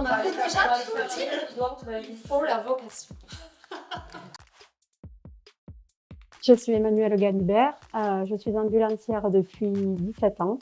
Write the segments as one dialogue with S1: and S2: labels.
S1: On a déjà dit il faut la vocation.
S2: Je suis Emmanuelle Galibert, je suis ambulancière depuis 17 ans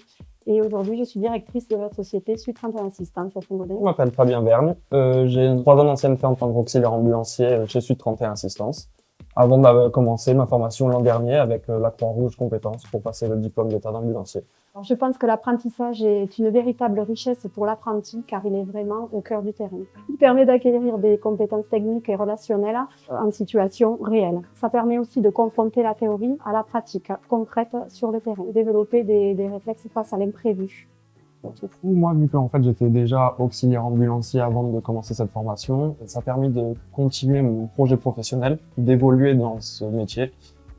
S2: et aujourd'hui je suis directrice de la société Sud 31 Assistance à Saint-Gaudens.
S3: Je m'appelle Fabien Vergne, j'ai 3 ans d'ancienneté en tant qu'auxiliaire ambulancier chez Sud 31 Assistance, avant de commencer ma formation l'an dernier avec la Croix-Rouge compétences pour passer le diplôme d'état d'ambulancier.
S2: Je pense que l'apprentissage est une véritable richesse pour l'apprenti car il est vraiment au cœur du terrain. Il permet d'acquérir des compétences techniques et relationnelles en situation réelle. Ça permet aussi de confronter la théorie à la pratique concrète sur le terrain, développer des réflexes face à l'imprévu.
S3: Moi, vu qu'en fait j'étais déjà auxiliaire ambulancier avant de commencer cette formation, ça a permis de continuer mon projet professionnel, d'évoluer dans ce métier.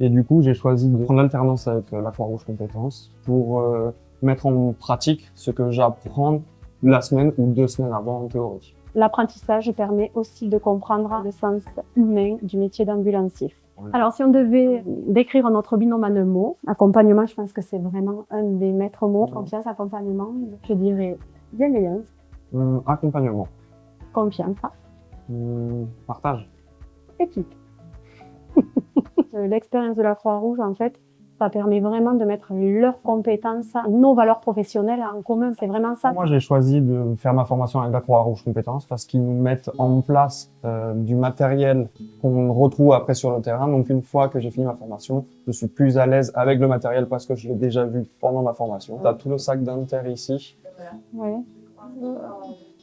S3: Et du coup, j'ai choisi de prendre l'alternance avec la Croix-Rouge compétences pour mettre en pratique ce que j'apprends la semaine ou 2 semaines avant en théorie.
S2: L'apprentissage permet aussi de comprendre le sens humain du métier d'ambulancier. Alors, si on devait décrire notre binôme en un mot, accompagnement, je pense que c'est vraiment un des maîtres mots. Confiance, accompagnement, je dirais bienveillance.
S3: Accompagnement.
S2: Confiance.
S3: Partage.
S2: Équipe. L'expérience de la Croix-Rouge, en fait, ça permet vraiment de mettre leurs compétences, nos valeurs professionnelles en commun. C'est vraiment ça.
S3: Moi, j'ai choisi de faire ma formation avec la Croix-Rouge compétences parce qu'ils nous mettent en place du matériel qu'on retrouve après sur le terrain. Donc, une fois que j'ai fini ma formation, je suis plus à l'aise avec le matériel parce que je l'ai déjà vu pendant ma formation. Tu as tout le sac d'inter ici.
S2: Ouais.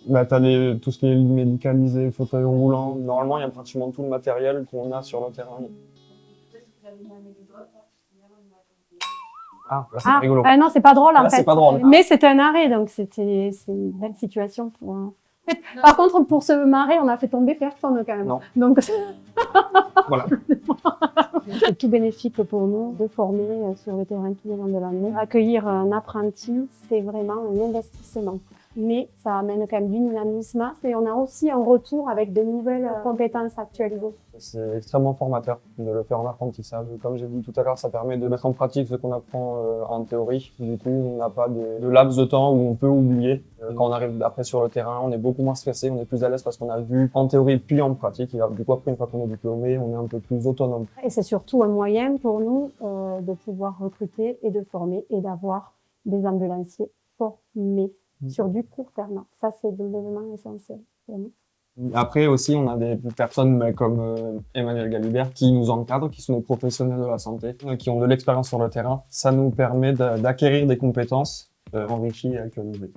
S3: Là, tu as tout ce qui est médicalisé, fauteuil roulant. Normalement, il y a pratiquement tout le matériel qu'on a sur le terrain. Ah, là, c'est rigolo.
S2: Non, c'est pas drôle en
S3: là,
S2: fait.
S3: C'est pas drôle.
S2: Mais c'était un arrêt, donc c'est une belle situation pour. Par contre, pour se marrer, on a fait tomber personne quand même.
S3: Non.
S2: Donc
S3: Voilà.
S2: c'est tout bénéfique pour nous de former sur le terrain tout au long de l'année. Accueillir un apprenti, c'est vraiment un investissement. Mais ça amène quand même du dynamisme et on a aussi un retour avec de nouvelles compétences actualisées.
S3: C'est extrêmement formateur de le faire en apprentissage. Comme j'ai dit tout à l'heure, ça permet de mettre en pratique ce qu'on apprend en théorie. Du coup, on n'a pas de laps de temps où on peut oublier. Quand on arrive après sur le terrain, on est beaucoup moins stressé, on est plus à l'aise parce qu'on a vu en théorie puis en pratique. Et du coup, après, une fois qu'on est diplômé, on est un peu plus autonome.
S2: Et c'est surtout un moyen pour nous de pouvoir recruter et de former et d'avoir des ambulanciers formés sur du court terme. Ça, c'est l'élément essentiel pour nous.
S3: Après aussi, on a des personnes comme Emmanuelle Galibert qui nous encadrent, qui sont des professionnels de la santé, qui ont de l'expérience sur le terrain. Ça nous permet d'acquérir des compétences enrichies et actualisées.